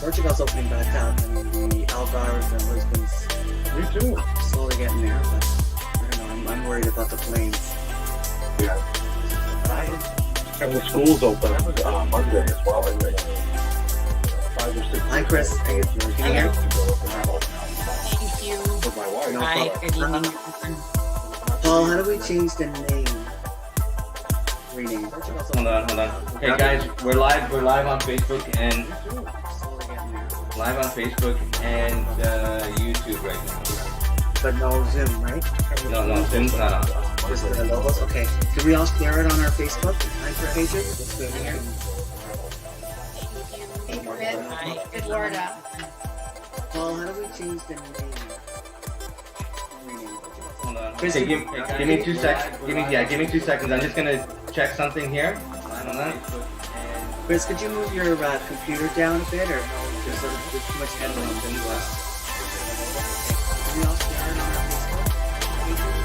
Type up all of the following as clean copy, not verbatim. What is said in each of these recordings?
Portugal's opening back up. I mean, the Algarve and Lisbon's Me too. slowly getting there, but I don't know. I'm worried about the planes. Yeah. And the school's open Monday as well, I think. 5 or 6. Hi, Chris. Can you hear? Thank you. With my wife. No Hi, problem. good evening, everyone. Paul, how do we change the name? Rename. Portugal's Hold on. Okay, guys, we're live on Facebook and slowly getting there. live on Facebook and YouTube right now. But no Zoom, right? No, Zoom's not on. Just the logos. Okay. Can we all share it on our Facebook pages? Let's go here. Hey, Chris. Hi. Eduarda. Paul, how do we change the name? Rename. Hold on. Chris, Okay, you- give me 2 seconds. Give me 2 seconds. I'm just gonna check something here. Hold on. Chris, could you move your computer down a bit, or no? There's too much headroom in the last. Can we all share it on our Facebook pages?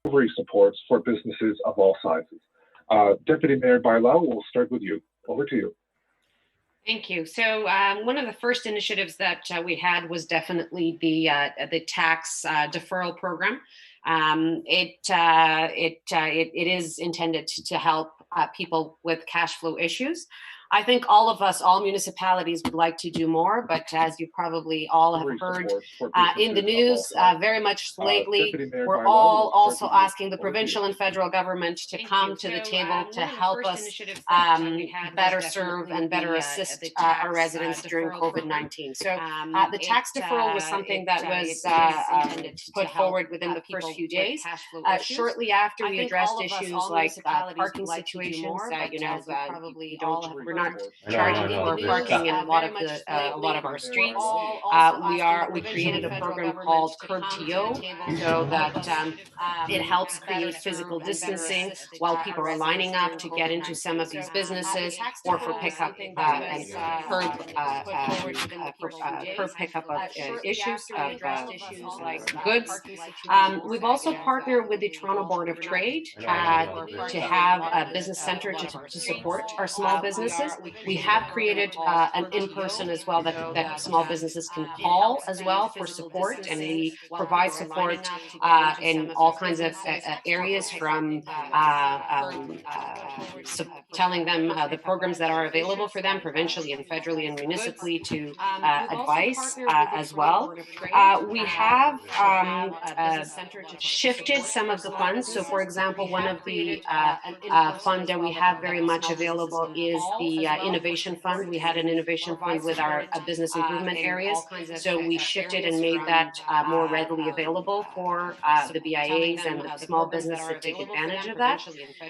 recovery supports for businesses of all sizes. Deputy Mayor Bailao, we'll start with you. Over to you. Thank you. So one of the first initiatives that we had was definitely the tax deferral program. It is intended to help people with cash flow issues. I think all municipalities would like to do more, but as you probably all have heard in the news very much lately, we're all also asking the provincial and federal government to come to the table to help us better serve and better assist our residents during COVID-19. So the tax deferral was something that was put forward within the first few days. Shortly after, we addressed issues like parking situations. We're not charging for parking in a lot of our streets. We created a program called Curb TO, so that it helps create physical distancing while people are lining up to get into some of these businesses, or for pickup and curb pickup of issues of goods. We've also partnered with the Toronto Board of Trade to have a business center to support our small businesses. We have created an in-person as well that small businesses can call as well for support, and we provide support in all kinds of areas, from telling them the programs that are available for them provincially and federally and municipally, to advice as well. We have shifted some of the funds. So, for example, one of the fund that we have very much available is the innovation fund. We had an innovation fund with our business improvement areas, so we shifted and made that more readily available for the BIAs and the small businesses to take advantage of that.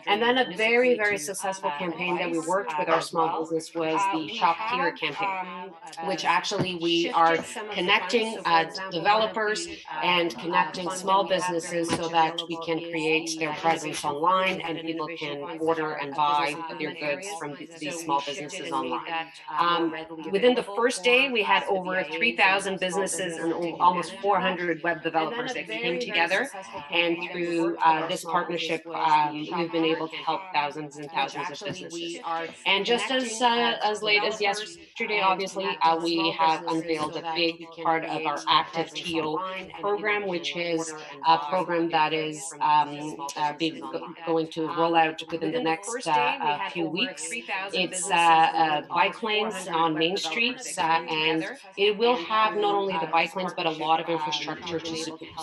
And then a very, very successful campaign that we worked with our small business was the Shop Here campaign, which actually we are connecting developers and connecting small businesses so that we can create their presence online and people can order and buy their goods from these small businesses online. Within the first day, we had over 3,000 businesses and almost 400 web developers that came together. And through this partnership, we've been able to help thousands and thousands of businesses. And just as late as yesterday, obviously, we have unveiled a big part of our active TO program, which is a program that is going to roll out within the next few weeks. It's bike lanes on main streets, and it will have not only the bike lanes, but a lot of infrastructure to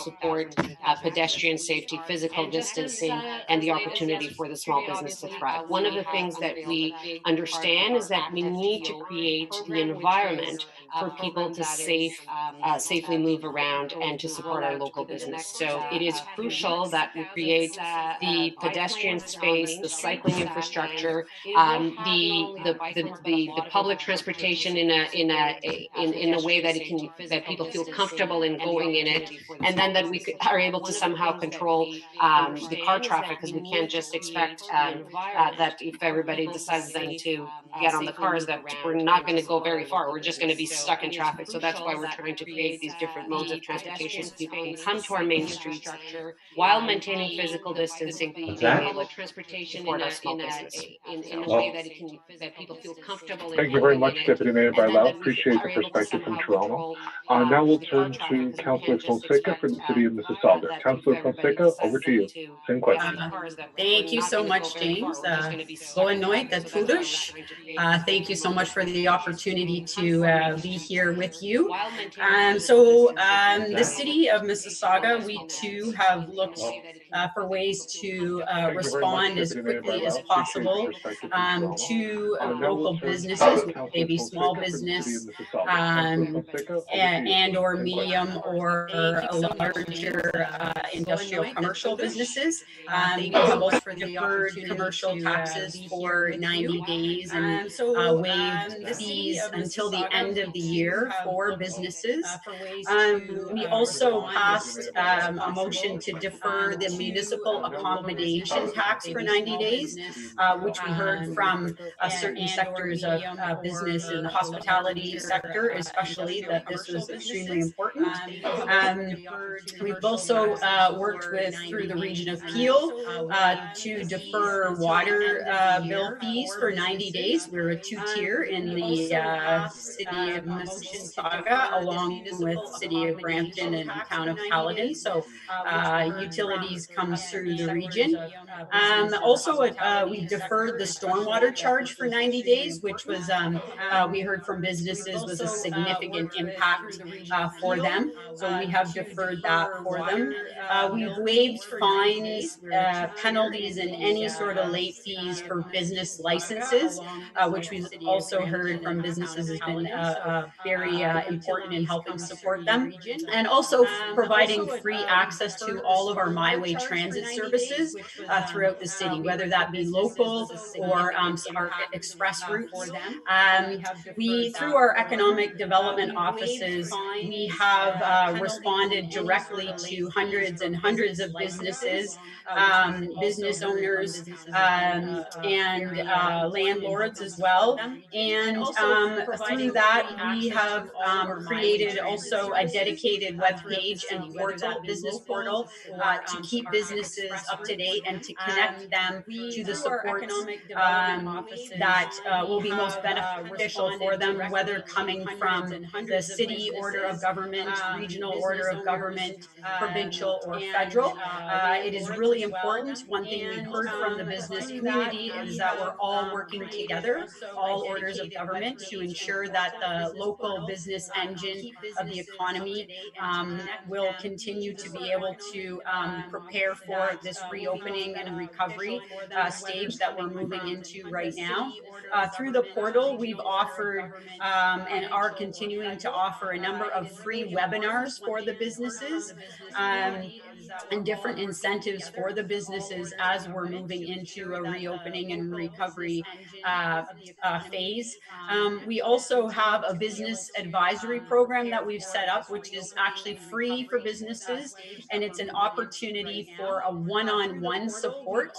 support pedestrian safety, physical distancing, and the opportunity for the small business to thrive. One of the things that we understand is that we need to create the environment for people to safely move around and to support our local business. So it is crucial that we create the pedestrian space, the cycling infrastructure, the public transportation in a way that people feel comfortable in going in it, and then that we are able to somehow control the car traffic, because we can't just expect that if everybody decides then to get on the cars, that we're not going to go very far. We're just going to be stuck in traffic. So that's why we're trying to create these different modes of transportation so people can come to our main streets while maintaining physical distancing, being able to support our small business in a way that people feel comfortable in. Thank you very much, Deputy Mayor Bailao. Appreciate the perspective from Toronto. Now we'll turn to Councillor Fonseca for the City of Mississauga. Councillor Fonseca, over to you. Same question. Thank you so much, James. Boa noite, that's foolish. Thank you so much for the opportunity to be here with you. The City of Mississauga, we too have looked for ways to respond as quickly as possible to local businesses, maybe small business and or medium or a larger industrial commercial businesses. We have also deferred commercial taxes for 90 days and waived fees until the end of the year for businesses. We also passed a motion to defer the municipal accommodation tax for 90 days, which we heard from certain sectors of business in the hospitality sector, especially, that this was extremely important. We've also worked with through the region of Peel to defer water bill fees for 90 days. We're a two-tier in the city of Mississauga, along with city of Brampton and town of Paladin. So utilities comes through the region. Also, we deferred the stormwater charge for 90 days, which was, we heard from businesses, was a significant impact for them. So we have deferred that for them. We've waived fines, penalties, and any sort of late fees for business licenses, which we've also heard from businesses has been very important in helping support them. And also providing free access to all of our MyWay transit services throughout the city, whether that be local or our express routes. We, through our economic development offices, we have responded directly to hundreds and hundreds of businesses, business owners, and landlords as well. And through that, we have created also a dedicated web page and portal, business portal, to keep businesses up to date and to connect them to the supports that will be most beneficial for them, whether coming from the city order of government, regional order of government, provincial or federal. It is really important. One thing we've heard from the business community is that we're all working together, all orders of government, to ensure that the local business engine of the economy will continue to be able to prepare for this reopening and recovery stage that we're moving into right now. Through the portal, we've offered and are continuing to offer a number of free webinars for the businesses, and different incentives for the businesses as we're moving into a reopening and recovery phase. We also have a business advisory program that we've set up, which is actually free for businesses, and it's an opportunity for a one-on-one support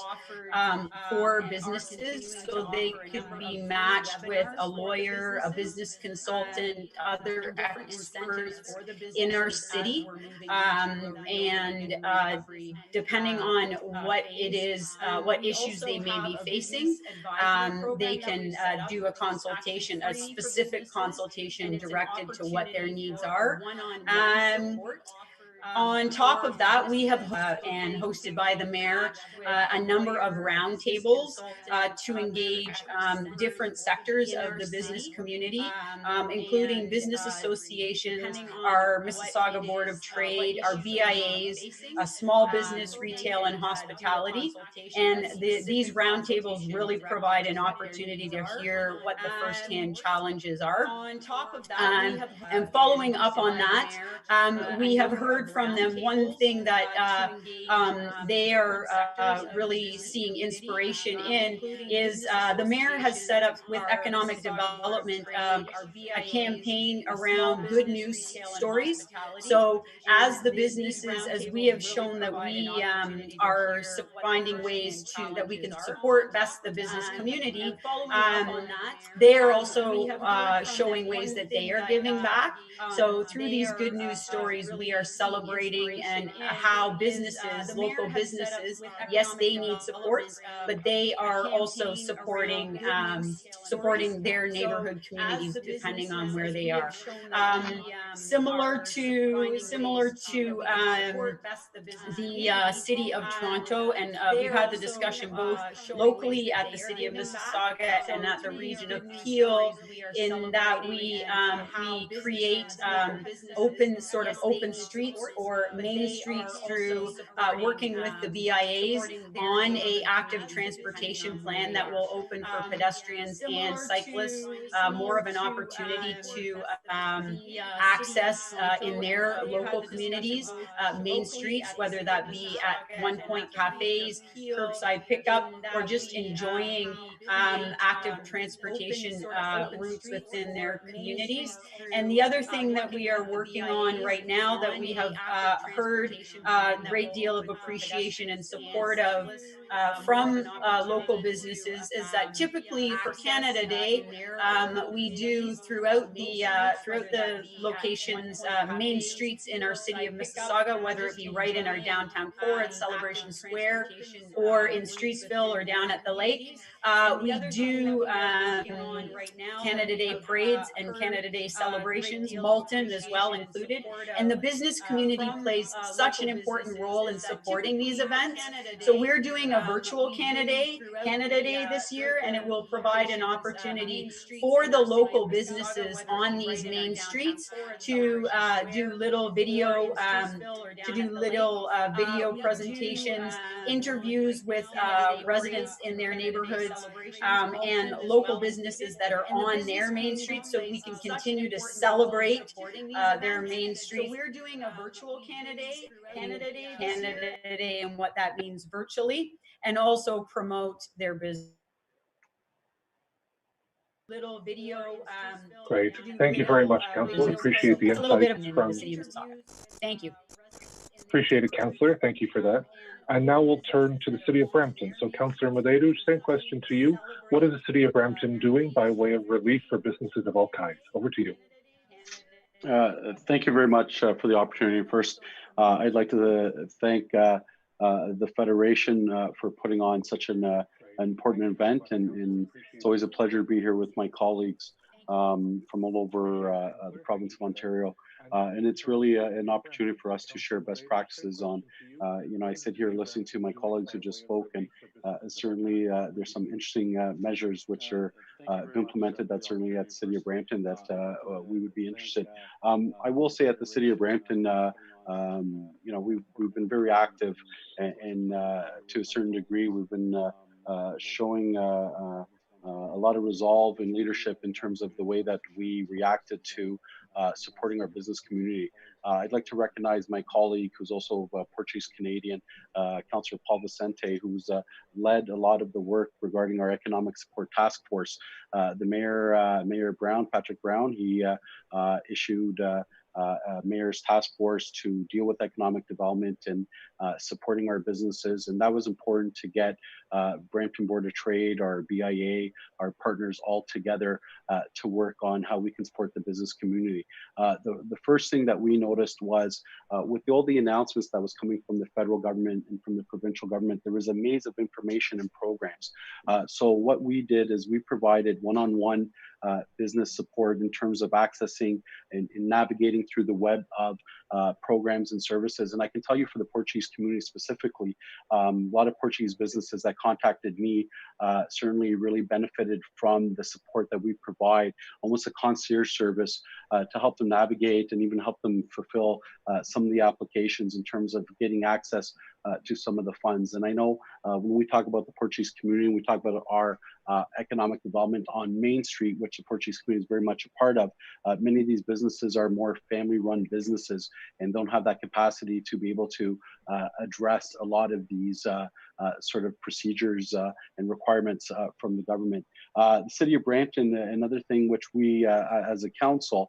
for businesses, so they could be matched with a lawyer, a business consultant, other experts in our city, and depending on what it is, what issues they may be facing, they can do a consultation, a specific consultation directed to what their needs are. On top of that, we have and hosted by the mayor a number of roundtables to engage different sectors of the business community, including business associations, our Mississauga Board of Trade, our BIAs, small business, retail, and hospitality. And these roundtables really provide an opportunity to hear what the firsthand challenges are. On top of that, and following up on that, we have heard from them one thing that they are really seeing inspiration in is the mayor has set up with economic development a campaign around good news stories. So as the businesses, as we have shown that we are finding ways to that we can support best the business community, they are also showing ways that they are giving back. So through these good news stories, we are celebrating and how businesses, local businesses, yes, they need supports, but they are also supporting their neighborhood communities depending on where they are. Similar to the city of Toronto, and we've had the discussion both locally at the city of Mississauga and at the region of Peel, in that we create open streets or main streets through working with the BIAs on a active transportation plan that will open for pedestrians and cyclists more of an opportunity to access in their local communities main streets, whether that be at one point cafes, curbside pickup, or just enjoying active transportation routes within their communities. And the other thing that we are working on right now that we have heard a great deal of appreciation and support of from local businesses is that typically for Canada Day, we do throughout the locations, main streets in our city of Mississauga, whether it be right in our downtown core at Celebration Square, or in Streetsville or down at the lake. We do Canada Day parades and Canada Day celebrations, Malton as well included. And the business community plays such an important role in supporting these events. So we're doing a virtual Canada Day this year, and it will provide an opportunity for the local businesses on these main streets to do little video video presentations, interviews with residents in their neighborhoods, and local businesses that are on their main street, so we can continue to celebrate their main street. So we're doing a virtual Canada Day and what that means virtually, and also promote their business. Little video. Great. Thank you very much, Councillor. Appreciate the insights from. Thank you. Appreciate it, Councillor. Thank you for that. And now we'll turn to the City of Brampton. So, Councillor Madeiru, same question to you. What is the City of Brampton doing by way of relief for businesses of all kinds? Over to you. Thank you very much for the opportunity. First, I'd like to thank the Federation for putting on such an important event, and it's always a pleasure to be here with my colleagues from all over the province of Ontario. And it's really an opportunity for us to share best practices on, I sit here listening to my colleagues who just spoke, and certainly there's some interesting measures which are implemented that certainly at the City of Brampton that we would be interested. I will say at the City of Brampton, we've been very active, and to a certain degree, we've been showing a lot of resolve and leadership in terms of the way that we reacted to supporting our business community. I'd like to recognize my colleague who's also Portuguese Canadian, Councillor Paul Vicente, who's led a lot of the work regarding our economic support task force. The Mayor Brown, Patrick Brown, he issued a mayor's task force to deal with economic development and supporting our businesses, and that was important to get Brampton Board of Trade, our BIA, our partners all together to work on how we can support the business community. The first thing that we noticed was with all the announcements that was coming from the federal government and from the provincial government, there was a maze of information and programs. So what we did is we provided one-on-one business support in terms of accessing and navigating through the web of programs and services. And I can tell you for the Portuguese community specifically, a lot of Portuguese businesses that contacted me certainly really benefited from the support that we provide, almost a concierge service to help them navigate and even help them fulfill some of the applications in terms of getting access to some of the funds. And I know when we talk about the Portuguese community, and we talk about our economic development on Main Street, which the Portuguese community is very much a part of, many of these businesses are more family-run businesses and don't have that capacity to be able to address a lot of these sort of procedures and requirements from the government. The City of Brampton, another thing which we as a council,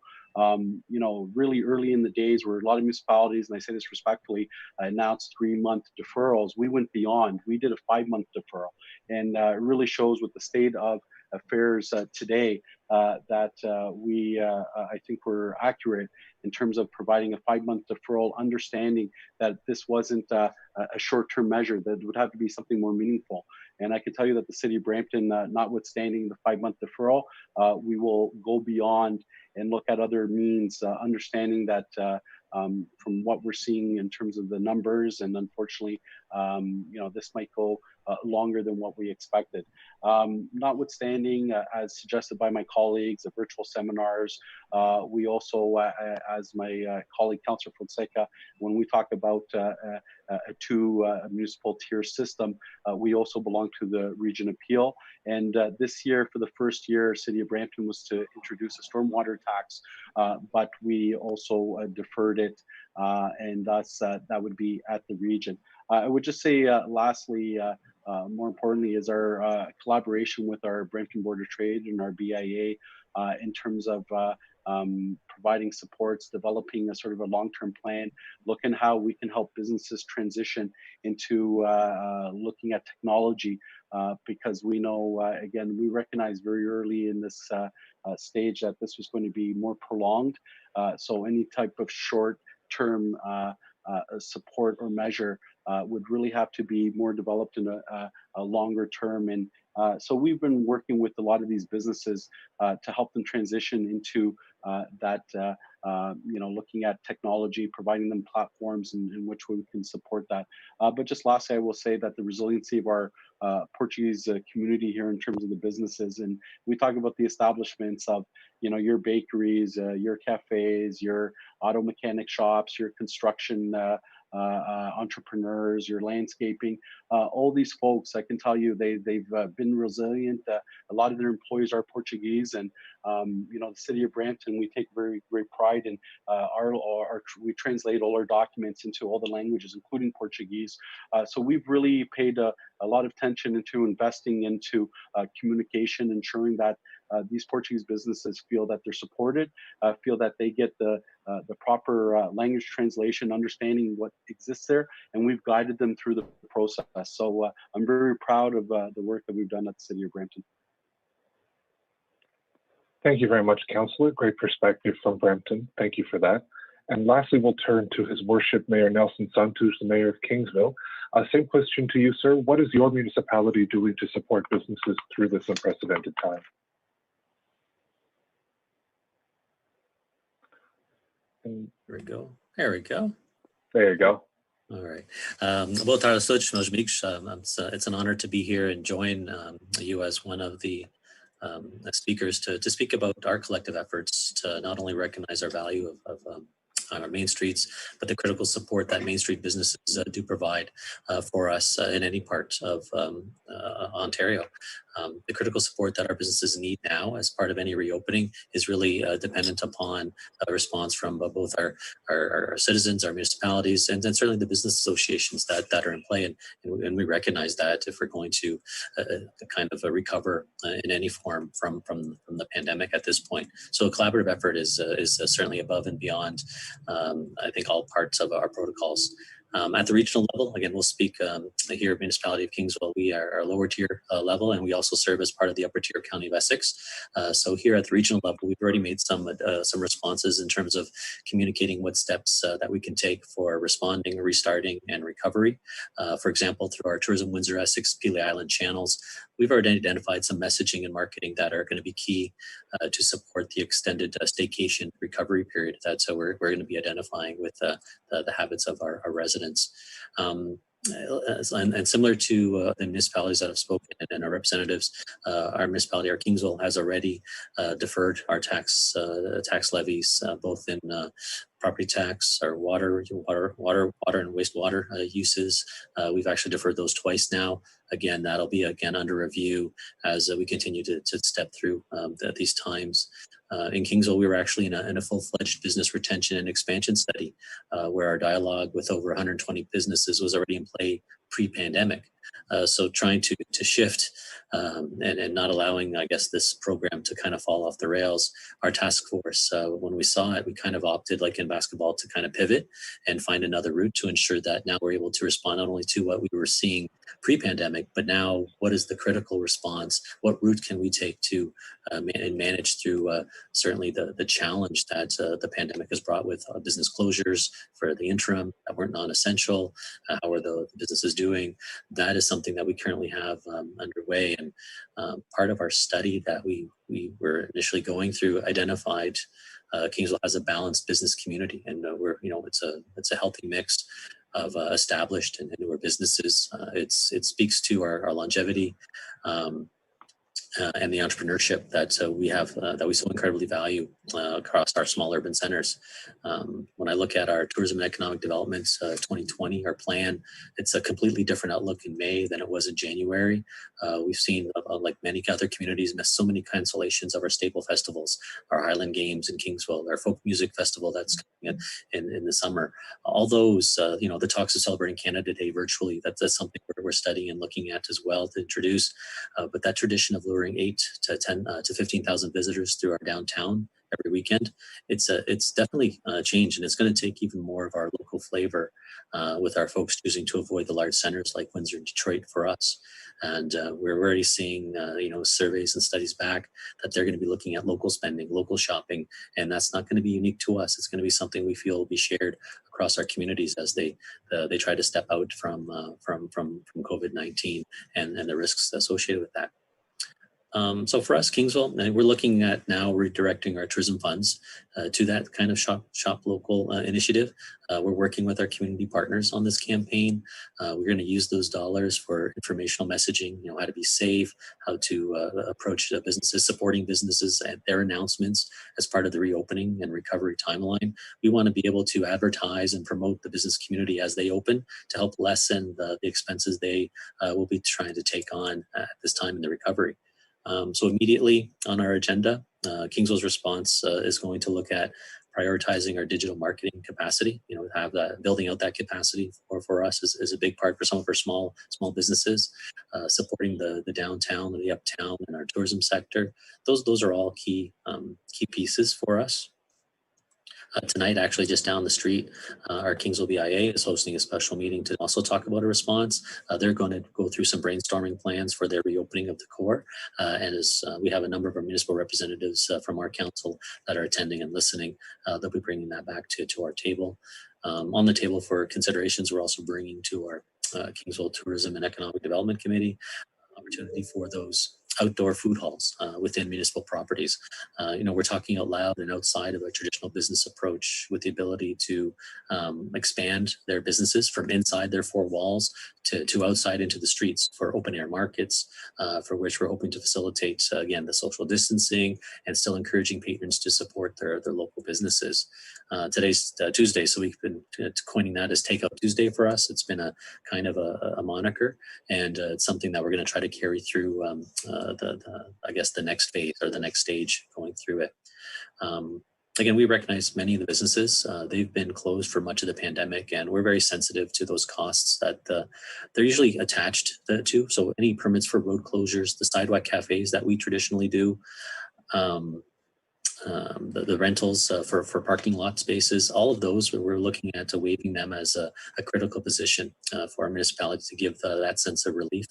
really early in the days where a lot of municipalities, and I say this respectfully, announced 3-month deferrals. We went beyond. We did a 5-month deferral, and it really shows with the state of affairs today that I think we're accurate in terms of providing a 5-month deferral, understanding that this wasn't a short-term measure, that it would have to be something more meaningful. And I can tell you that the City of Brampton, notwithstanding the 5-month deferral, we will go beyond and look at other means, understanding that from what we're seeing in terms of the numbers, and unfortunately, this might go longer than what we expected. Notwithstanding, as suggested by my colleagues, the virtual seminars, we also, as my colleague Councillor Fonseca, when we talk about a municipal tier system, we also belong to the Region Appeal. And this year, for the first year, City of Brampton was to introduce a stormwater tax, but we also deferred it, and thus that would be at the region. I would just say, lastly, more importantly, is our collaboration with our Brampton Board of Trade and our BIA in terms of providing supports, developing a sort of a long-term plan, looking how we can help businesses transition into looking at technology, because we know, again, we recognized very early in this stage that this was going to be more prolonged. So any type of short-term support or measure would really have to be more developed in a longer term. And so we've been working with a lot of these businesses to help them transition into that, looking at technology, providing them platforms in which we can support that. But just lastly, I will say that the resiliency of our Portuguese community here in terms of the businesses, and we talk about the establishments of, your bakeries, your cafes, your auto mechanic shops, your construction entrepreneurs, your landscaping, all these folks, I can tell you, they've been resilient. A lot of their employees are Portuguese, and the city of Brampton, we take very great pride in we translate all our documents into all the languages, including Portuguese. So we've really paid a lot of attention into investing into communication, ensuring that these Portuguese businesses feel that they're supported, feel that they get the proper language translation, understanding what exists there, and we've guided them through the process. So I'm very proud of the work that we've done at the City of Brampton. Thank you very much, Councillor. Great perspective from Brampton. Thank you for that. And lastly, we'll turn to His Worship Mayor Nelson Santos, the Mayor of Kingsville. Same question to you, sir. What is your municipality doing to support businesses through this unprecedented time? There we go. There we go. There you go. All right. Boa tarde a todos, meus amigos. It's an honor to be here and join you as one of the speakers to speak about our collective efforts to not only recognize our value of on our main streets, but the critical support that Main Street businesses do provide for us in any part of Ontario. The critical support that our businesses need now as part of any reopening is really dependent upon a response from both our citizens, our municipalities, and then certainly the business associations that are in play. And we recognize that if we're going to kind of recover in any form from the pandemic at this point. So a collaborative effort is certainly above and beyond, I think, all parts of our protocols. At the regional level, again, we'll speak here at Municipality of Kingsville. We are our lower tier level, and we also serve as part of the upper tier County of Essex. So here at the regional level, we've already made some responses in terms of communicating what steps that we can take for responding, restarting, and recovery. For example, through our Tourism Windsor Essex Pelee Island channels, we've already identified some messaging and marketing that are going to be key to support the extended staycation recovery period. That's how we're going to be identifying with the habits of our residents. And similar to the municipalities that have spoken and our representatives, our municipality, our Kingsville, has already deferred our tax levies, both in property tax, our water and wastewater uses. We've actually deferred those twice now. Again, that'll be under review as we continue to step through these times. In Kingsville, we were actually in a full-fledged business retention and expansion study where our dialogue with over 120 businesses was already in play pre-pandemic. So trying to shift and not allowing, I guess, this program to kind of fall off the rails. Our task force, when we saw it, we kind of opted, like in basketball, to kind of pivot and find another route to ensure that now we're able to respond not only to what we were seeing pre-pandemic, but now what is the critical response? What route can we take to and manage through certainly the challenge that the pandemic has brought with business closures for the interim that weren't non-essential? How are the businesses doing? That is something that we currently have underway. And part of our study that we were initially going through identified Kingsville has a balanced business community, and it's a healthy mix of established and newer businesses. It speaks to our longevity. and the entrepreneurship that we have, that we so incredibly value across our small urban centers. When I look at our tourism and economic development 2020, our plan, it's a completely different outlook in May than it was in January. We've seen, like many other communities, miss so many cancellations of our staple festivals, our Highland Games in Kingsville, our folk music festival that's coming in the summer. All those, the talks of Celebrating Canada Day virtually, that's something we're studying and looking at as well to introduce. But that tradition of luring 8 to 10 to 15,000 visitors through our downtown every weekend, it's definitely changed, and it's going to take even more of our local flavor with our folks choosing to avoid the large centers like Windsor and Detroit for us. And we're already seeing, surveys and studies back that they're going to be looking at local spending, local shopping, and that's not going to be unique to us. It's going to be something we feel will be shared across our communities as they try to step out from COVID-19 and the risks associated with that. So for us, Kingsville, we're looking at now redirecting our tourism funds to that kind of shop local initiative. We're working with our community partners on this campaign. We're going to use those dollars for informational messaging, how to be safe, how to approach businesses, supporting businesses and their announcements as part of the reopening and recovery timeline. We want to be able to advertise and promote the business community as they open to help lessen the expenses they will be trying to take on at this time in the recovery. So immediately on our agenda, Kingsville's response is going to look at prioritizing our digital marketing capacity. Have that, building out that capacity for us is a big part for some of our small businesses. Supporting the downtown, the uptown, and our tourism sector. Those are all key pieces for us. Tonight, actually, just down the street, our Kingsville BIA is hosting a special meeting to also talk about a response. They're going to go through some brainstorming plans for their reopening of the core. And as we have a number of our municipal representatives from our council that are attending and listening, they'll be bringing that back to our table. On the table for considerations, we're also bringing to our Kingsville Tourism and Economic Development Committee opportunity for those outdoor food halls within municipal properties. We're talking out loud and outside of a traditional business approach with the ability to expand their businesses from inside their four walls to outside into the streets for open air markets, for which we're hoping to facilitate, again, the social distancing and still encouraging patrons to support their local businesses. Today's Tuesday, so we've been coining that as Takeout Tuesday for us. It's been a kind of a moniker, and it's something that we're going to try to carry through the next phase or the next stage going through it. Again, we recognize many of the businesses, they've been closed for much of the pandemic, and we're very sensitive to those costs that they're usually attached to. So any permits for road closures, the sidewalk cafes that we traditionally do, the rentals for parking lot spaces, all of those we're looking at waiving them as a critical position for our municipality to give that sense of relief.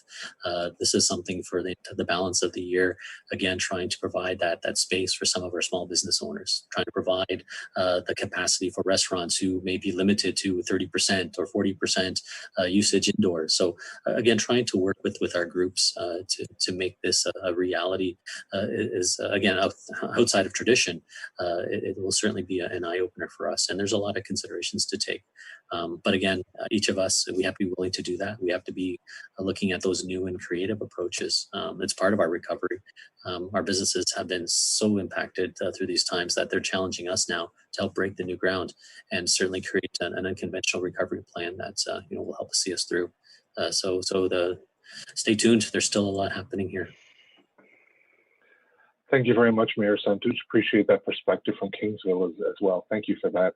This is something for the balance of the year, again, trying to provide that space for some of our small business owners, trying to provide the capacity for restaurants who may be limited to 30% or 40% usage indoors. So again, trying to work with our groups to make this a reality is again, outside of tradition. It will certainly be an eye-opener for us, and there's a lot of considerations to take. But again, each of us, we have to be willing to do that. We have to be looking at those new and creative approaches. It's part of our recovery. Our businesses have been so impacted through these times that they're challenging us now to help break the new ground and certainly create an unconventional recovery plan that will help us see us through. So stay tuned. There's still a lot happening here. Thank you very much, Mayor Santuch. Appreciate that perspective from Kingsville as well. Thank you for that.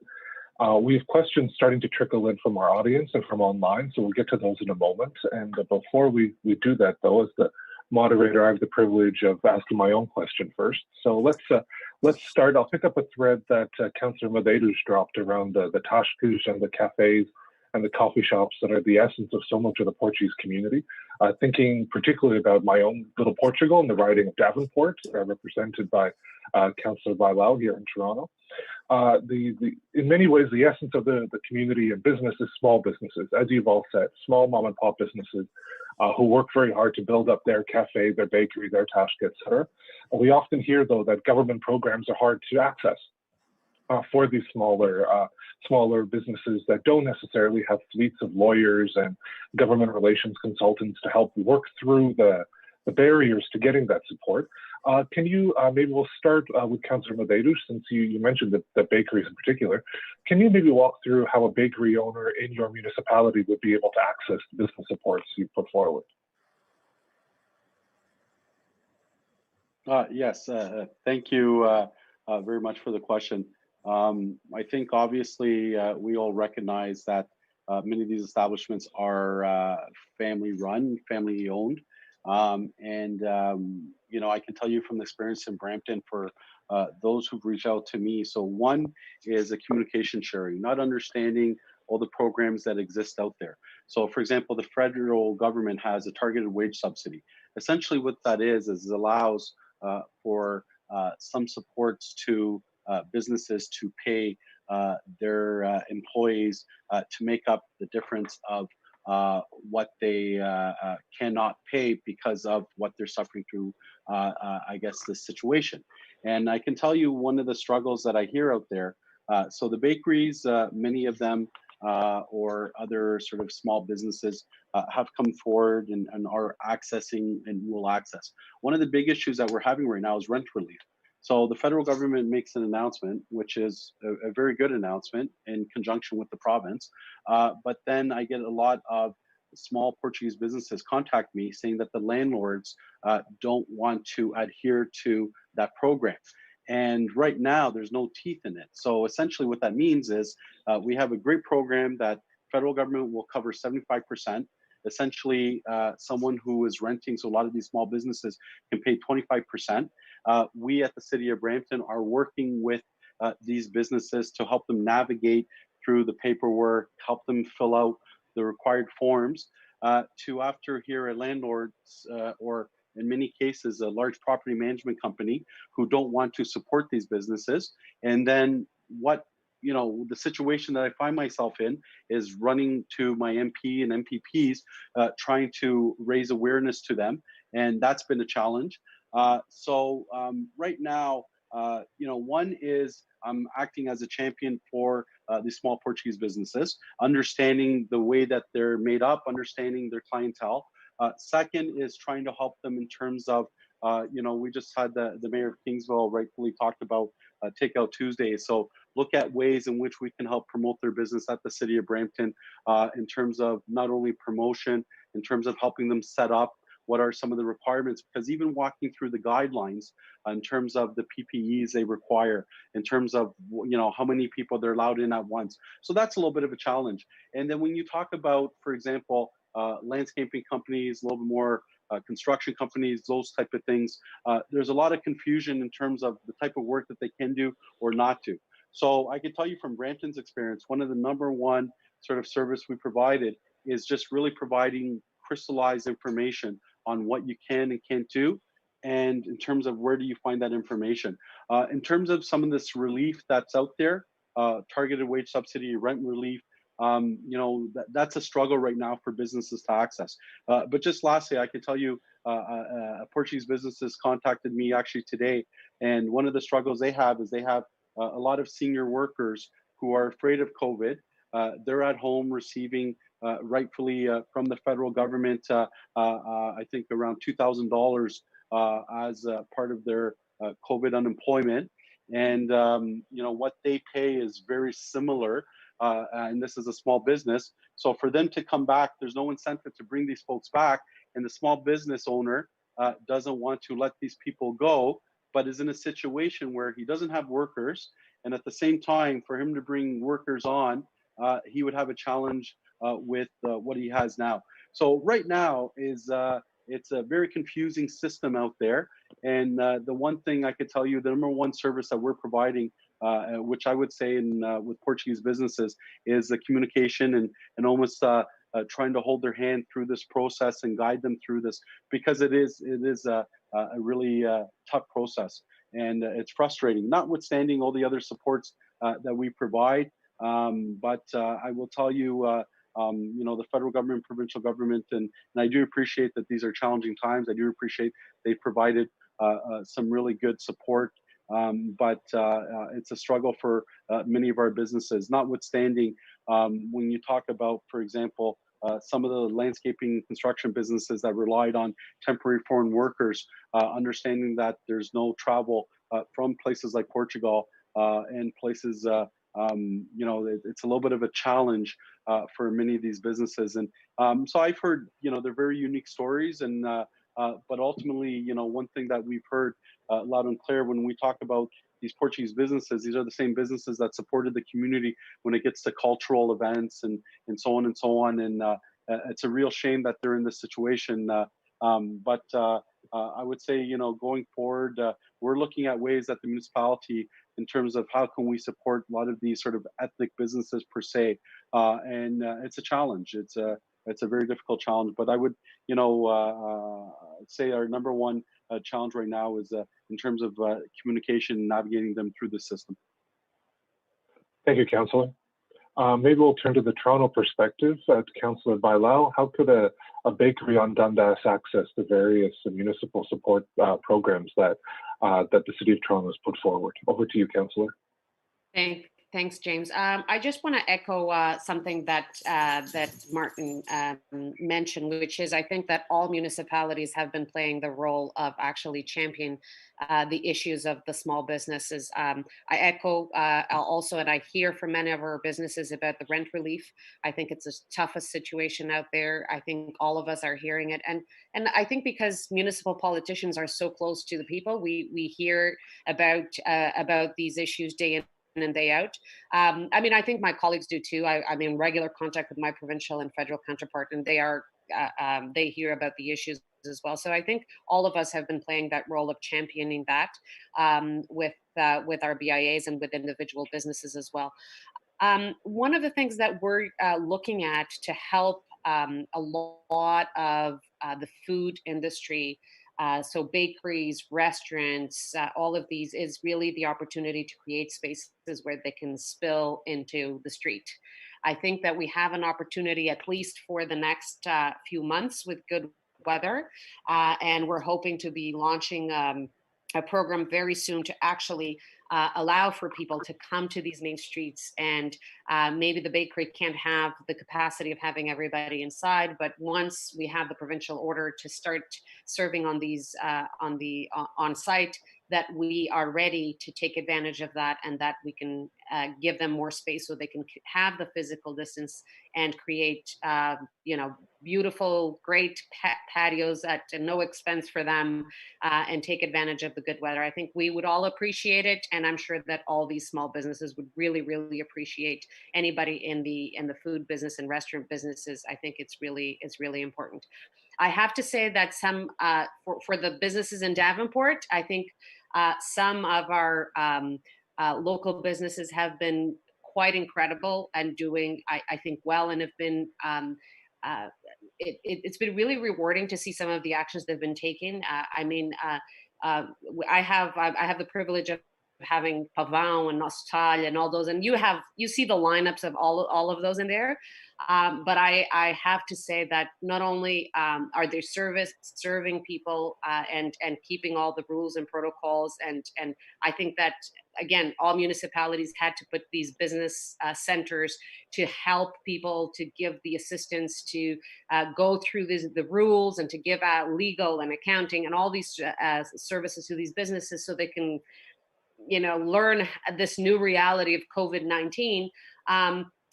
We have questions starting to trickle in from our audience and from online, so we'll get to those in a moment. And before we do that, though, as the moderator, I have the privilege of asking my own question first. So let's start. I'll pick up a thread that Councillor Madeiros dropped around the tashkus and the cafes and the coffee shops that are the essence of so much of the Portuguese community. Thinking particularly about my own little Portugal and the riding of Davenport, represented by Councillor Bailão here in Toronto. In many ways, the essence of the community and business is small businesses, as you've all said, small mom and pop businesses who work very hard to build up their cafe, their bakery, their tashka, etc. We often hear, though, that government programs are hard to access for these smaller businesses that don't necessarily have fleets of lawyers and government relations consultants to help work through the the barriers to getting that support. Can you, maybe we'll start with Councillor Medeiros, since you mentioned the bakeries in particular. Can you maybe walk through how a bakery owner in your municipality would be able to access the business supports you put forward? Yes, thank you very much for the question. I think obviously we all recognize that many of these establishments are family run, family owned. You know, I can tell you from experience in Brampton for those who've reached out to me. So one is a communication sharing, not understanding all the programs that exist out there. So for example, the federal government has a targeted wage subsidy. Essentially what that is it allows for some supports to businesses to pay their employees to make up the difference of what they cannot pay because of what they're suffering through, I guess, this situation. And I can tell you one of the struggles that I hear out there. So the bakeries, many of them, or other sort of small businesses have come forward and are accessing and will access. One of the big issues that we're having right now is rent relief. So the federal government makes an announcement, which is a very good announcement in conjunction with the province. But then I get a lot of small Portuguese businesses contact me saying that the landlords don't want to adhere to that program. And right now, there's no teeth in it. So essentially what that means is we have a great program that federal government will cover 75%. Essentially, someone who is renting, so a lot of these small businesses can pay 25%. We at the City of Brampton are working with these businesses to help them navigate through the paperwork, help them fill out the required forms to after here a landlords or in many cases, a large property management company who don't want to support these businesses. And then what, you know, the situation that I find myself in is running to my MP and MPPs, trying to raise awareness to them. And that's been a challenge. Right now, you know, one is I'm acting as a champion for these small Portuguese businesses, understanding the way that they're made up, understanding their clientele. Second is trying to help them in terms of, you know, we just had the mayor of Kingsville rightfully talked about Takeout Tuesday. So look at ways in which we can help promote their business at the City of Brampton in terms of not only promotion, in terms of helping them set up what are some of the requirements, because even walking through the guidelines in terms of the PPEs they require, in terms of, you know, how many people they're allowed in at once. So that's a little bit of a challenge. And then when you talk about, for example, landscaping companies, a little bit more construction companies, those type of things, there's a lot of confusion in terms of the type of work that they can do or not do. So I can tell you from Brampton's experience, one of the number one sort of service we provided is just really providing crystallized information on what you can and can't do, and in terms of where do you find that information. In terms of some of this relief that's out there, targeted wage subsidy, rent relief, you know, that's a struggle right now for businesses to access. But just lastly, I can tell you, Portuguese businesses contacted me actually today, and one of the struggles they have is they have a lot of senior workers who are afraid of COVID. They're at home receiving rightfully from the federal government, I think around $2,000 as part of their COVID unemployment. And you know, what they pay is very similar, and this is a small business. So for them to come back, there's no incentive to bring these folks back. And the small business owner doesn't want to let these people go, but is in a situation where he doesn't have workers. And at the same time, for him to bring workers on, he would have a challenge with what he has now. So right now is it's a very confusing system out there. And the one thing I could tell you, the number one service that we're providing, which I would say in with Portuguese businesses, is the communication and almost trying to hold their hand through this process and guide them through this, because it is a really tough process, and it's frustrating, notwithstanding all the other supports that we provide. But I will tell you, you know, the federal government, provincial government, and I do appreciate that these are challenging times. I do appreciate they provided some really good support, but it's a struggle for many of our businesses, notwithstanding when you talk about, for example, some of the landscaping construction businesses that relied on temporary foreign workers, understanding that there's no travel from places like Portugal and places, it's a little bit of a challenge for many of these businesses. And so I've heard, they're very unique stories. And but ultimately, one thing that we've heard loud and clear when we talk about these Portuguese businesses, these are the same businesses that supported the community when it gets to cultural events and so on and so on. And it's a real shame that they're in this situation. But I would say, going forward, we're looking at ways that the municipality, in terms of how can we support a lot of these sort of ethnic businesses per se. And it's a challenge. It's a very difficult challenge. But I would, say our number one challenge right now is in terms of communication, navigating them through the system. Thank you, Councillor. Maybe we'll turn to the Toronto perspective. Councillor Bailao, how could a bakery on Dundas access the various municipal support programs that the City of Toronto has put forward? Over to you, Councillor. Thanks, James. I just want to echo something that Martin mentioned, which is I think that all municipalities have been playing the role of actually championing the issues of the small businesses. I echo also, and I hear from many of our businesses about the rent relief. I think it's the toughest situation out there. I think all of us are hearing it, and I think because municipal politicians are so close to the people, we hear about these issues day in and day out. I think my colleagues do too. I'm in regular contact with my provincial and federal counterpart, and they hear about the issues as well. So I think all of us have been playing that role of championing that with our BIAs and with individual businesses as well. One of the things that we're looking at to help a lot of the food industry, so bakeries, restaurants, all of these, is really the opportunity to create spaces where they can spill into the street. I think that we have an opportunity, at least for the next few months, with good weather, and we're hoping to be launching a program very soon to actually allow for people to come to these main streets. And maybe the bakery can't have the capacity of having everybody inside, but once we have the provincial order to start serving on these on site, that we are ready to take advantage of that, and that we can give them more space so they can have the physical distance and create beautiful, great patios at no expense for them, and take advantage of the good weather. I think we would all appreciate it, and I'm sure that all these small businesses would really, really appreciate anybody in the food business and restaurant businesses. I think it's really important. I have to say that some for the businesses in Davenport, I think some of our local businesses have been quite incredible and doing, I think, well, and have been. It's been really rewarding to see some of the actions they've been taking. I have the privilege of having Pavão and Nostal and all those, and you see the lineups of all of those in there. But I have to say that not only are they serving people and keeping all the rules and protocols, and I think that again, all municipalities had to put these business centers to help people, to give the assistance, to go through the rules, and to give out legal and accounting and all these services to these businesses so they can learn this new reality of COVID-19.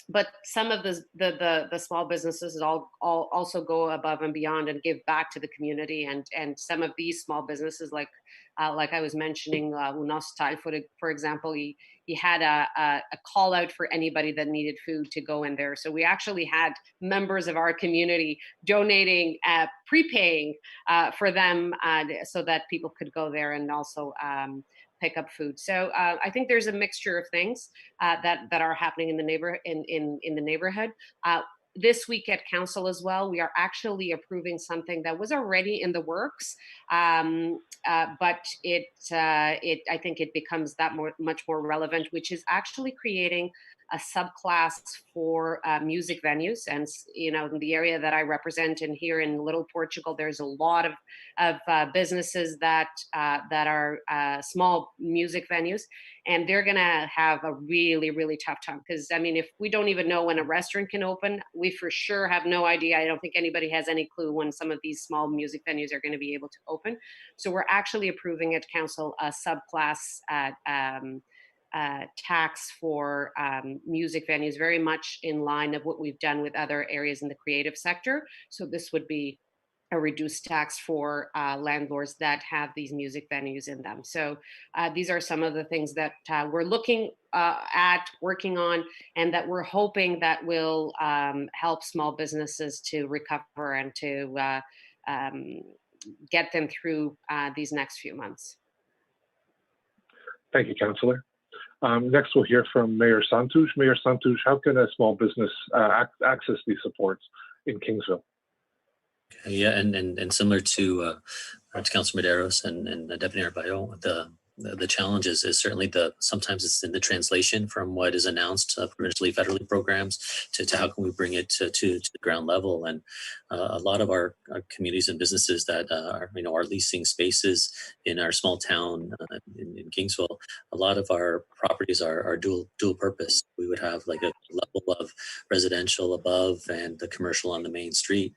But some of the small businesses also go above and beyond and give back to the community. And some of these small businesses, like I was mentioning, Unostal, for example, he had a call out for anybody that needed food to go in there. So we actually had members of our community donating, prepaying for them so that people could go there and also pick up food. So I think there's a mixture of things that are happening in the neighborhood. This week at council as well, we are actually approving something that was already in the works, but I think it becomes much more relevant, which is actually creating a subclass for music venues. And, in the area that I represent in here in Little Portugal, there's a lot of businesses that are small music venues, and they're going to have a really, really tough time. Because, I mean, if we don't even know when a restaurant can open, we for sure have no idea. I don't think anybody has any clue when some of these small music venues are going to be able to open. So we're actually approving at council a subclass tax for music venues, very much in line of what we've done with other areas in the creative sector. So this would be a reduced tax for landlords that have these music venues in them. So these are some of the things that we're looking at, working on, and that we're hoping that will help small businesses to recover and to get them through these next few months. Thank you, Councillor. Next, we'll hear from Mayor Santos. Mayor Santos, how can a small business access these supports in Kingsville? Yeah, and similar to Councilor Medeiros and Deputy Mayor Bayo, the challenge is certainly sometimes it's in the translation from what is announced provincially, federally programs to how can we bring it to the ground level. And a lot of our communities and businesses that are leasing spaces in our small town in Kingsville, a lot of our properties are dual purpose. We would have like a level of residential above and the commercial on the main street.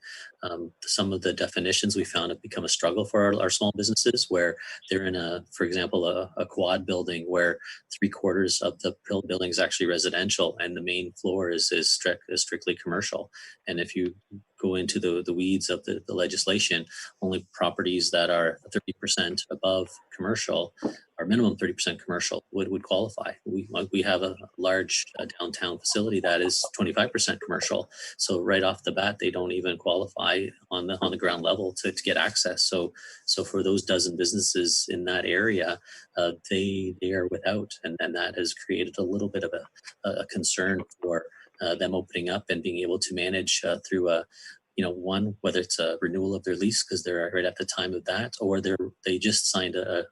Some of the definitions we found have become a struggle for our small businesses, where they're in for example, a quad building where 3/4 of the building is actually residential and the main floor is strictly commercial. And if you go into the weeds of the legislation, only properties that are 30% above commercial or minimum 30% commercial would qualify. We have a large downtown facility that is 25% commercial. So right off the bat, they don't even qualify on the ground level to get access. So for those dozen businesses in that area, they are without, and that has created a little bit of a concern for them opening up and being able to manage through whether it's a renewal of their lease because they're right at the time of that, or they just signed a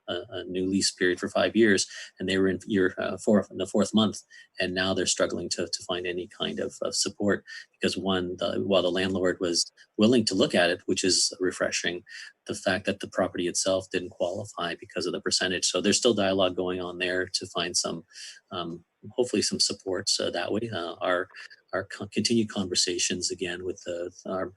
new lease period for 5 years and they were in the fourth month, and now they're struggling to find any kind of support because while the landlord was willing to look at it, which is refreshing, the fact that the property itself didn't qualify because of the percentage. So there's still dialogue going on there to find some hopefully some supports that way. Our continued conversations again with our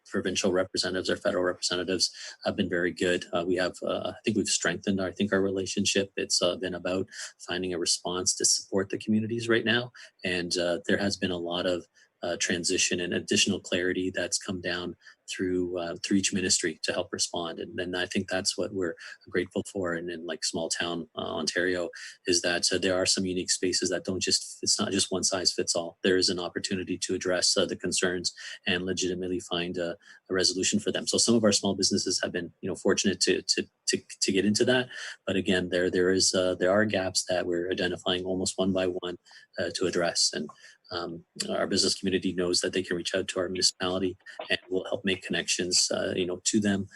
provincial representatives, our federal representatives have been very good. We have, I think we've strengthened, our relationship. It's been about finding a response to support the communities right now. And there has been a lot of transition and additional clarity that's come down through each ministry to help respond. And then I think that's what we're grateful for. And in like small town Ontario is that there are some unique spaces that it's not just one size fits all. There is an opportunity to address the concerns and legitimately find a resolution for them. So some of our small businesses have been, fortunate to get into that. But again, there are gaps that we're identifying almost one by one to address. And our business community knows that they can reach out to our municipality and we'll help make connections, to them.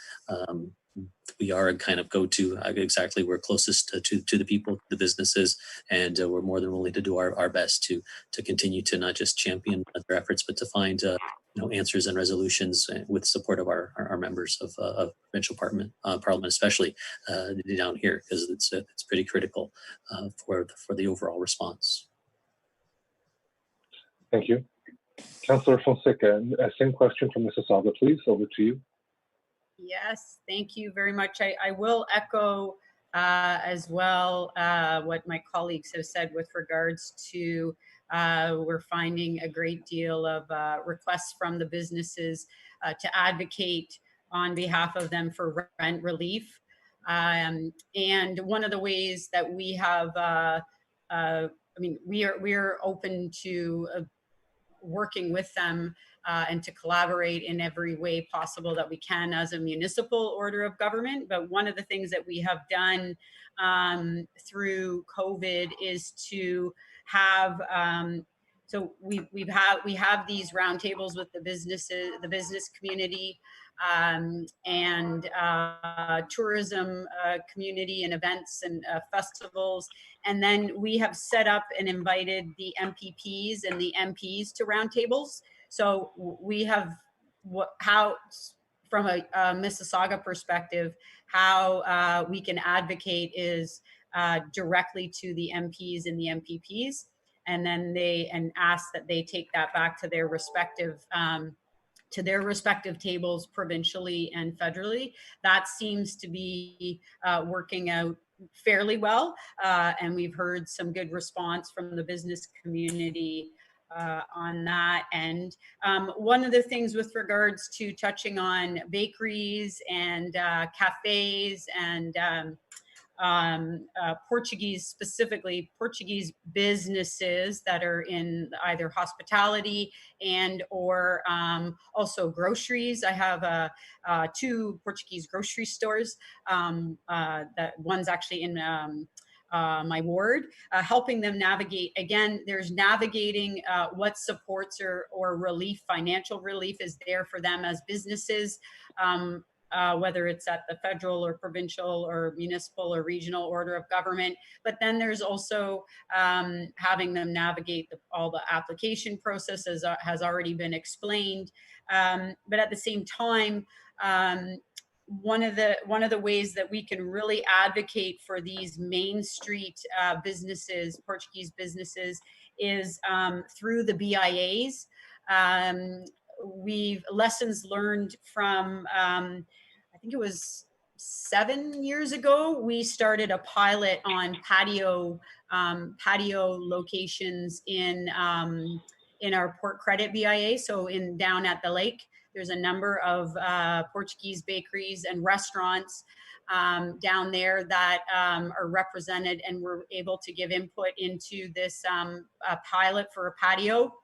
We are a kind of go-to exactly. We're closest to the people, the businesses, and we're more than willing to do our best to continue to not just champion their efforts, but to find answers and resolutions with support of our members of provincial parliament, especially down here, because it's pretty critical for the overall response. Thank you. Councillor Fonseca, same question from Mississauga, please. Over to you. Yes, thank you very much. I will echo as well what my colleagues have said with regards to we're finding a great deal of requests from the businesses to advocate on behalf of them for rent relief. And one of the ways that we have, we are open to working with them and to collaborate in every way possible that we can as a municipal order of government. But one of the things that we have done through COVID is to have so we have these roundtables with the business community and tourism community and events and festivals. And then we have set up and invited the MPPs and the MPs to roundtables. So we have how, from a Mississauga perspective, how we can advocate is directly to the MPs and the MPPs, and then ask that they take that back to their respective tables provincially and federally. That seems to be working out fairly well, and we've heard some good response from the business community on that end. One of the things with regards to touching on bakeries and cafes and Portuguese, specifically Portuguese businesses that are in either hospitality and or also groceries. I have 2 Portuguese grocery stores. That one's actually in my ward, helping them navigate. Again, there's navigating what supports or relief, financial relief is there for them as businesses. Whether it's at the federal or provincial or municipal or regional order of government. But then there's also having them navigate all the application processes has already been explained. But at the same time, one of the ways that we can really advocate for these Main Street businesses, Portuguese businesses, is through the BIAs. We've lessons learned from, I think it was 7 years ago, we started a pilot on patio locations in our Port Credit BIA. So down at the lake, there's a number of Portuguese bakeries and restaurants down there that are represented, and we're able to give input into this pilot for a patio.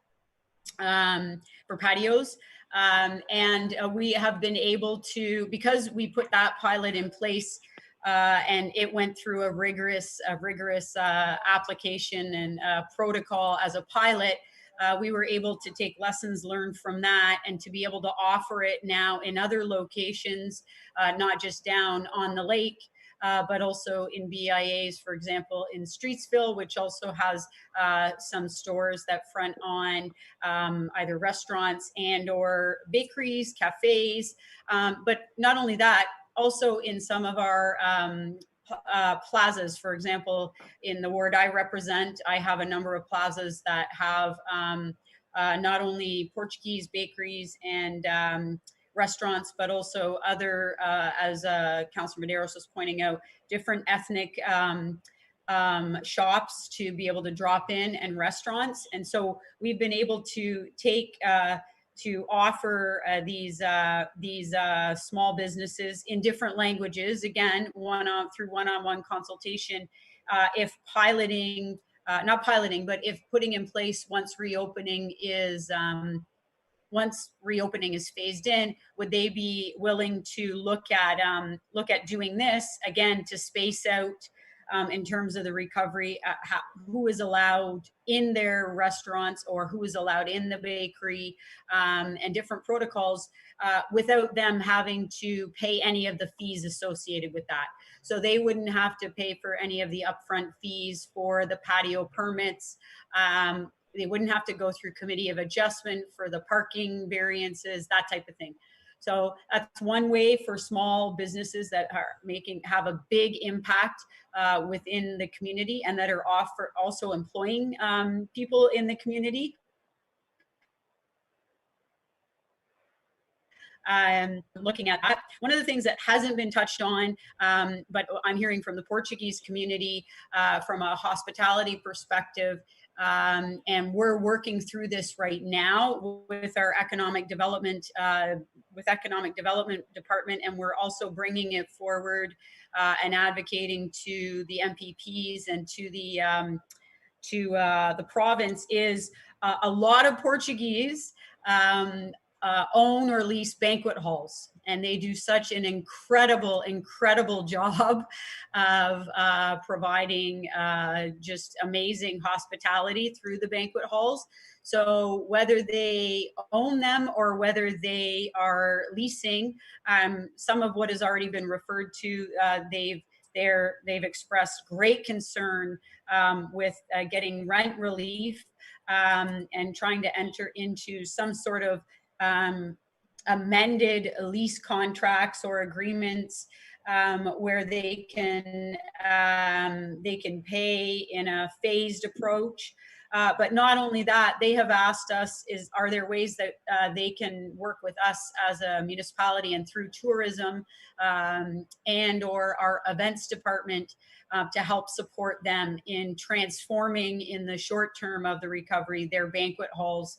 For patios, and we have been able to, because we put that pilot in place and it went through a rigorous application and protocol as a pilot, we were able to take lessons learned from that and to be able to offer it now in other locations, not just down on the lake, but also in BIAs, for example, in Streetsville, which also has some stores that front on either restaurants and or bakeries, cafes. But not only that, also in some of our plazas, for example, in the ward I represent, I have a number of plazas that have not only Portuguese bakeries and restaurants, but also other, as Councillor Medeiros was pointing out, different ethnic shops to be able to drop in, and restaurants. And so we've been able to take to offer these small businesses in different languages, again, through one-on-one consultation. If piloting, not piloting, but if putting in place once reopening is phased in, would they be willing to look at doing this again to space out in terms of the recovery, who is allowed in their restaurants or who is allowed in the bakery, and different protocols without them having to pay any of the fees associated with that. So they wouldn't have to pay for any of the upfront fees for the patio permits. They wouldn't have to go through committee of adjustment for the parking variances, that type of thing. So that's one way for small businesses that have a big impact within the community, and that are also employing people in the community. Looking at that, one of the things that hasn't been touched on, but I'm hearing from the Portuguese community from a hospitality perspective, and we're working through this right now with our economic development department, and we're also bringing it forward and advocating to the MPPs and to the province. Is a lot of Portuguese own or lease banquet halls, and they do such an incredible job of providing just amazing hospitality through the banquet halls. So whether they own them or whether they are leasing, some of what has already been referred to, they've expressed great concern with getting rent relief and trying to enter into some sort of amended lease contracts or agreements where they can pay in a phased approach. But not only that, they have asked us, are there ways that they can work with us as a municipality and through tourism and or our events department to help support them in transforming in the short term of the recovery their banquet halls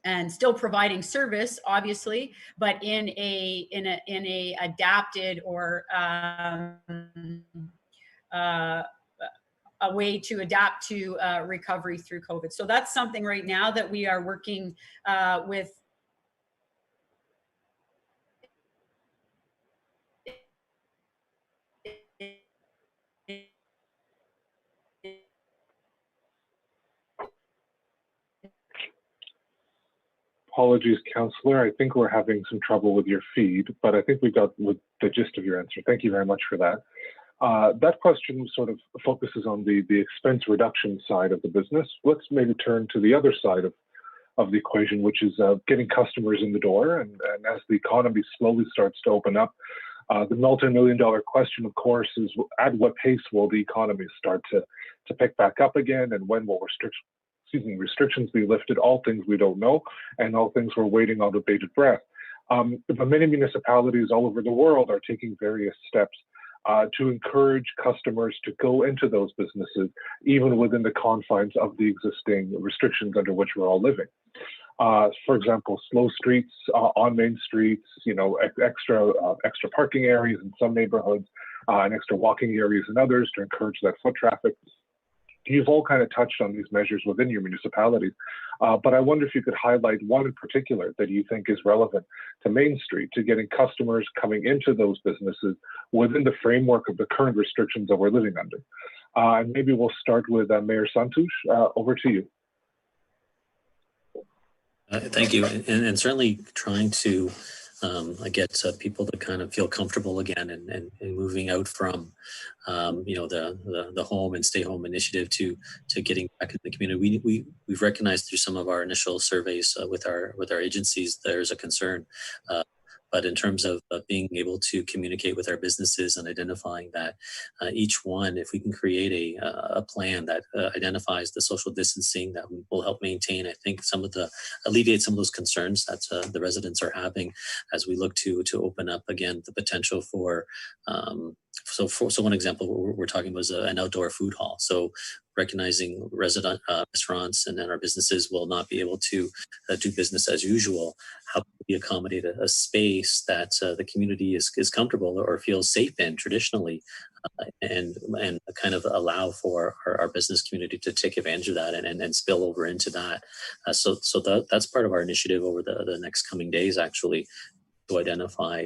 and still providing service, obviously, but in a adapted or a way to adapt to recovery through COVID. So that's something right now that we are working with. Apologies, Councillor. I think we're having some trouble with your feed, but I think we got the gist of your answer. Thank you very much for that. That question sort of focuses on the expense reduction side of the business. Let's maybe turn to the other side of the equation, which is getting customers in the door. And as the economy slowly starts to open up, the multi-million-dollar question, of course, is at what pace will the economy start to pick back up again, and when will restrictions be lifted? All things we don't know, and all things we're waiting on with bated breath. But many municipalities all over the world are taking various steps to encourage customers to go into those businesses, even within the confines of the existing restrictions under which we're all living. For example, slow streets on main streets, extra parking areas in some neighborhoods, and extra walking areas in others to encourage that foot traffic. You've all kind of touched on these measures within your municipalities, but I wonder if you could highlight one in particular that you think is relevant to Main Street, to getting customers coming into those businesses within the framework of the current restrictions that we're living under. And maybe we'll start with Mayor Santush. Over to you. Thank you, and certainly trying to get people to kind of feel comfortable again and moving out from the home and stay home initiative to getting back in the community. We've recognized through some of our initial surveys with our agencies there's a concern. But in terms of being able to communicate with our businesses and identifying that each one, if we can create a plan that identifies the social distancing that will help maintain, I think, alleviate some of those concerns that the residents are having as we look to open up again the potential for. So one example we're talking was an outdoor food hall. So recognizing resident restaurants and then our businesses will not be able to do business as usual. How can we accommodate a space that the community is comfortable or feels safe in traditionally, and kind of allow for our business community to take advantage of that and spill over into that. So that's part of our initiative over the next coming days, actually, to identify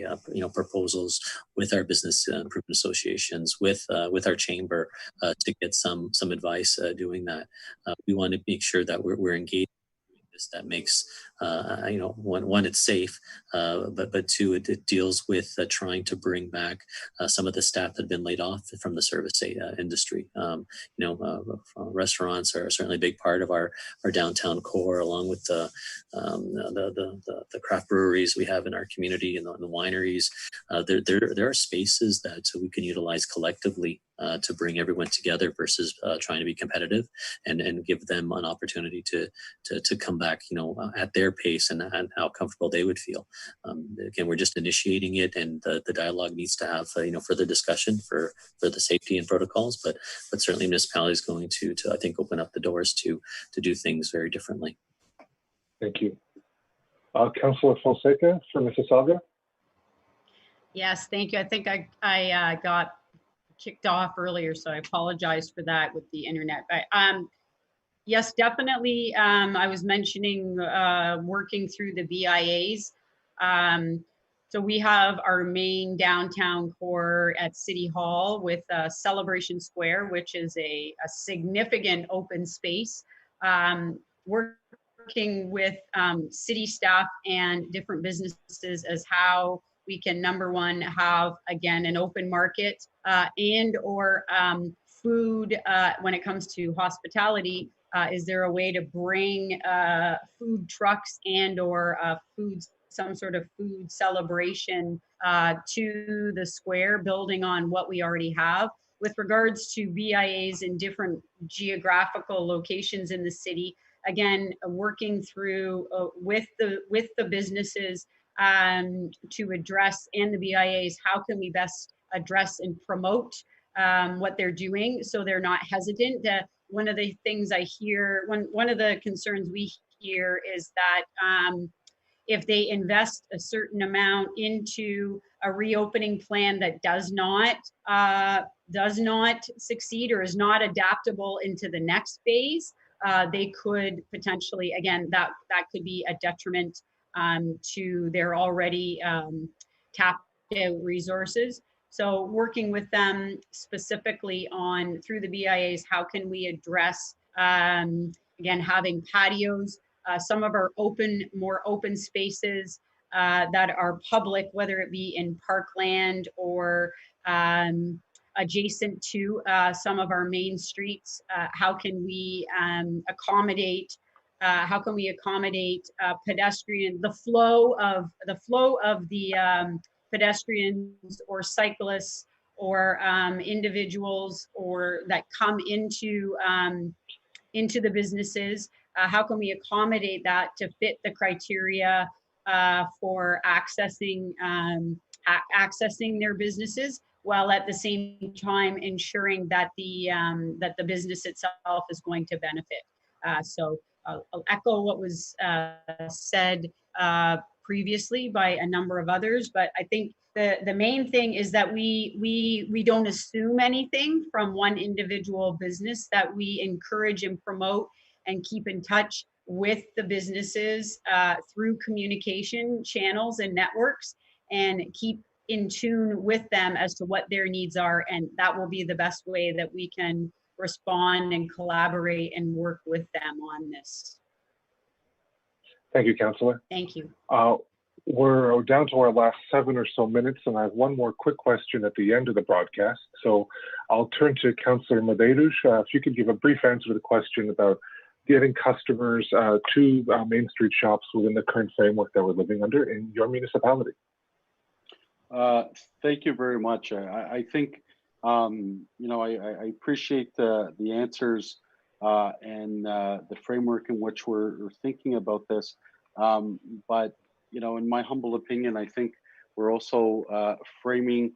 proposals with our business improvement associations, with our chamber, to get some advice doing that. We want to make sure that we're engaged. That makes one, it's safe, but two, it deals with trying to bring back some of the staff that have been laid off from the service industry. Restaurants are certainly a big part of our downtown core, along with the craft breweries we have in our community and the wineries. There are spaces that we can utilize collectively to bring everyone together versus trying to be competitive, and give them an opportunity to come back, at their pace and how comfortable they would feel. Again, we're just initiating it, and the dialogue needs to have further discussion for the safety and protocols. But certainly, municipality is going to I think open up the doors to do things very differently. Thank you, Councillor Fonseca from Mississauga. Yes, thank you. I think I got kicked off earlier, so I apologize for that with the internet. But yes, definitely. I was mentioning working through the BIAs. So we have our main downtown core at City Hall with Celebration Square, which is a significant open space. Working with city staff and different businesses as how we can, number one, have, again, an open market and or food when it comes to hospitality. Is there a way to bring food trucks and or some sort of food celebration to the square, building on what we already have? With regards to BIAs in different geographical locations in the city, again, working through with the businesses to address, and the BIAs, how can we best address and promote what they're doing so they're not hesitant. One of the things I hear, one of the concerns we hear is that if they invest a certain amount into a reopening plan that does not succeed or is not adaptable into the next phase, they could potentially, again, that could be a detriment to their already tapped out resources. So working with them specifically on, through the BIAs, how can we address, again, having patios, some of our more open spaces that are public, whether it be in parkland or adjacent to some of our main streets. How can we accommodate pedestrian, the flow of the pedestrians or cyclists or individuals or that come into the businesses? How can we accommodate that to fit the criteria for accessing their businesses, while at the same time ensuring that the business itself is going to benefit? So I'll echo what was said previously by a number of others, but I think the main thing is that we don't assume anything from one individual business, that we encourage and promote and keep in touch with the businesses through communication channels and networks, and keep in tune with them as to what their needs are. And that will be the best way that we can respond and collaborate and work with them on this. Thank you, Councillor. Thank you. We're down to our last 7 or so minutes, and I have one more quick question at the end of the broadcast. So I'll turn to Councillor Medeiros. If you could give a brief answer to the question about getting customers to Main Street shops within the current framework that we're living under in your municipality. Thank you very much. I think, I appreciate the answers and the framework in which we're thinking about this. But, in my humble opinion, I think we're also framing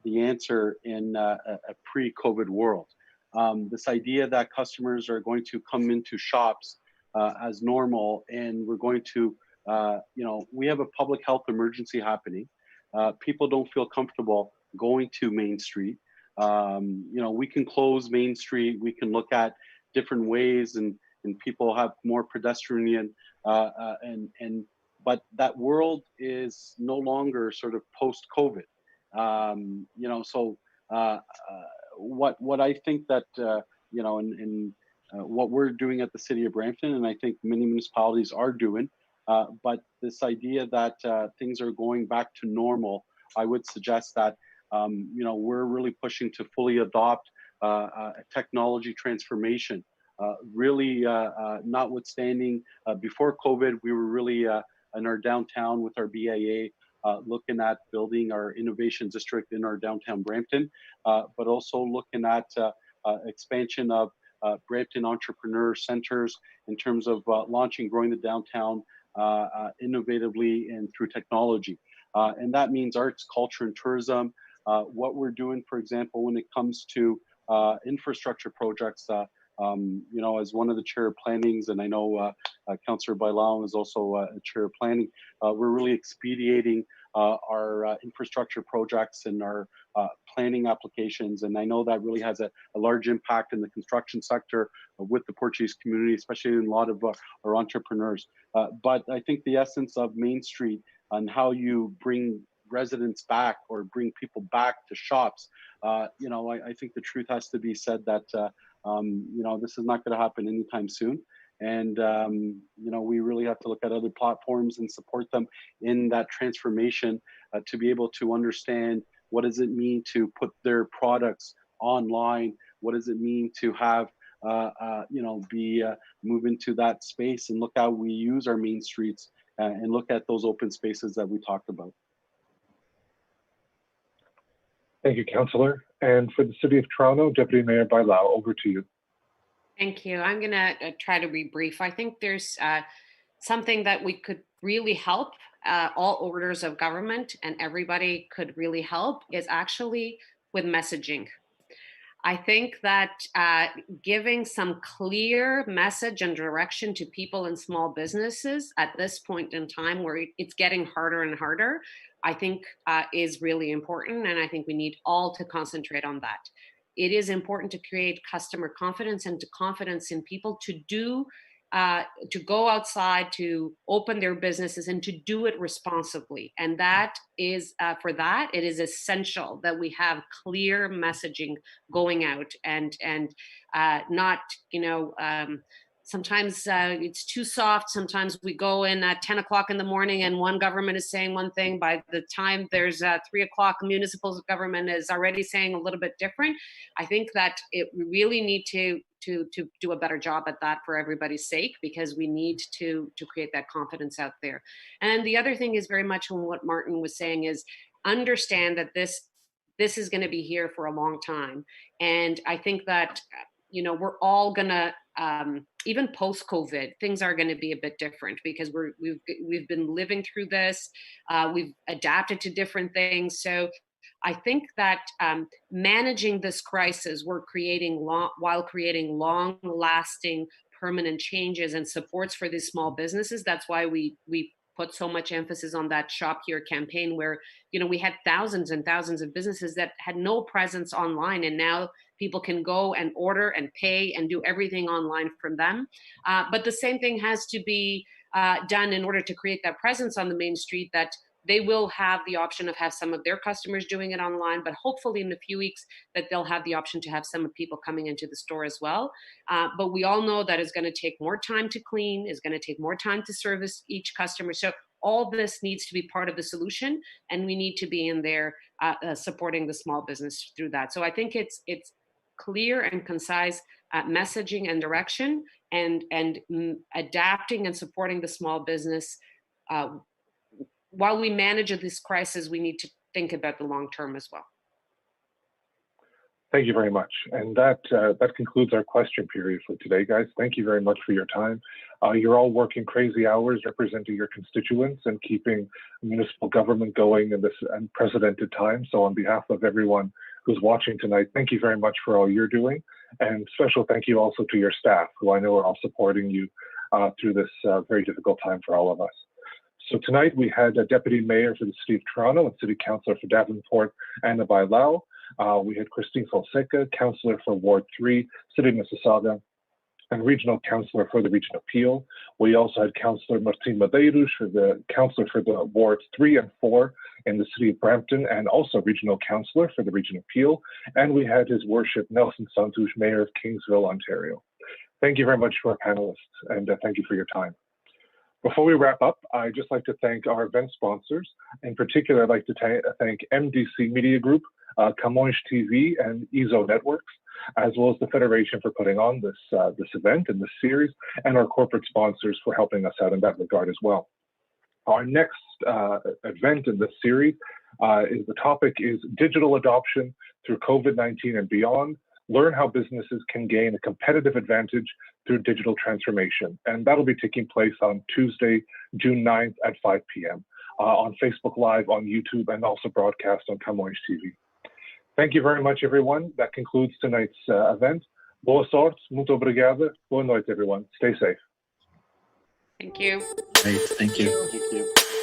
the answer in a pre-COVID world. This idea that customers are going to come into shops as normal, and we're going to, we have a public health emergency happening. People don't feel comfortable going to Main Street. We can close Main Street. We can look at different ways, and people have more pedestrian but that world is no longer sort of post-COVID. What I think that what we're doing at the City of Brampton, and I think many municipalities are doing, but this idea that things are going back to normal, I would suggest that we're really pushing to fully adopt a technology transformation. Really, notwithstanding, before COVID, we were really in our downtown with our BIA, looking at building our innovation district in our downtown Brampton, but also looking at expansion of Brampton Entrepreneur Centers in terms of launching, growing the downtown innovatively and through technology. And that means arts, culture, and tourism. What we're doing, for example, when it comes to infrastructure projects, as one of the chair of plannings, and I know Councillor Bailão is also a chair of planning, we're really expediting our infrastructure projects and our planning applications. And I know that really has a large impact in the construction sector with the Portuguese community, especially in a lot of our entrepreneurs. But I think the essence of Main Street and how you bring residents back or bring people back to shops, you know, I think the truth has to be said that, you know, this is not going to happen anytime soon. And, you know, we really have to look at other platforms and support them in that transformation to be able to understand what does it mean to put their products online? What does it mean to have, you know, move into that space and look how we use our main streets and look at those open spaces that we talked about. Thank you, Councillor. And for the City of Toronto, Deputy Mayor Bailao, over to you. Thank you. I'm going to try to be brief. I think there's something that we could really help all orders of government, and everybody could really help, is actually with messaging. I think that giving some clear message and direction to people in small businesses at this point in time where it's getting harder and harder, I think is really important. And I think we need all to concentrate on that. It is important to create customer confidence and confidence in people to do to go outside, to open their businesses, and to do it responsibly. And that is, for that, it is essential that we have clear messaging going out and not, you know, sometimes it's too soft. Sometimes we go in at 10 o'clock in the morning and one government is saying one thing. By the time there's 3 o'clock, municipal government is already saying a little bit different. I think that we really need to do a better job at that for everybody's sake, because we need to create that confidence out there. And the other thing is very much on what Martin was saying is understand that this is going to be here for a long time. And I think that, you know, we're all gonna, even post-COVID, things are going to be a bit different because we've been living through this. We've adapted to different things. So I think that managing this crisis, while creating long-lasting, permanent changes and supports for these small businesses. That's why we put so much emphasis on that Shop Here campaign, where, you know, we had thousands and thousands of businesses that had no presence online, and now people can go and order and pay and do everything online from them. But the same thing has to be done in order to create that presence on the main street, that they will have the option of have some of their customers doing it online, but hopefully in a few weeks that they'll have the option to have some people coming into the store as well. But we all know that it's going to take more time to clean, it's going to take more time to service each customer. So all this needs to be part of the solution, and we need to be in there supporting the small business through that. So I think it's clear and concise messaging and direction, and adapting and supporting the small business. While we manage this crisis, we need to think about the long term as well. Thank you very much. And that concludes our question period for today, guys. Thank you very much for your time. You're all working crazy hours representing your constituents and keeping municipal government going in this unprecedented time. So on behalf of everyone who's watching tonight, thank you very much for all you're doing. And special thank you also to your staff, who I know are all supporting you through this very difficult time for all of us. So tonight we had a Deputy Mayor for the City of Toronto and City Councillor for Davenport, Anna Bailao. We had Christine Fonseca, Councillor for Ward 3, City of Mississauga, and Regional Councillor for the Region of Peel. We also had Councillor Martin Medeiros, for the Councillor for the Wards 3 and 4 in the City of Brampton, and also Regional Councillor for the Region of Peel. And we had His Worship Nelson Santush, Mayor of Kingsville, Ontario. Thank you very much to our panelists, and thank you for your time. Before we wrap up, I'd just like to thank our event sponsors. In particular, I'd like to thank MDC Media Group, Camões TV, and EZO Networks, as well as the Federation for putting on this event and this series, and our corporate sponsors for helping us out in that regard as well. Our next event in this series the topic is digital adoption through COVID-19 and beyond. Learn how businesses can gain a competitive advantage through digital transformation. And that'll be taking place on Tuesday, June 9th at 5 p.m. On Facebook Live, on YouTube, and also broadcast on Camões TV. Thank you very much, everyone. That concludes tonight's event. Boa sorte, muito obrigada. Boa noite, everyone. Stay safe. Thank you. Great, thank you. Thank you.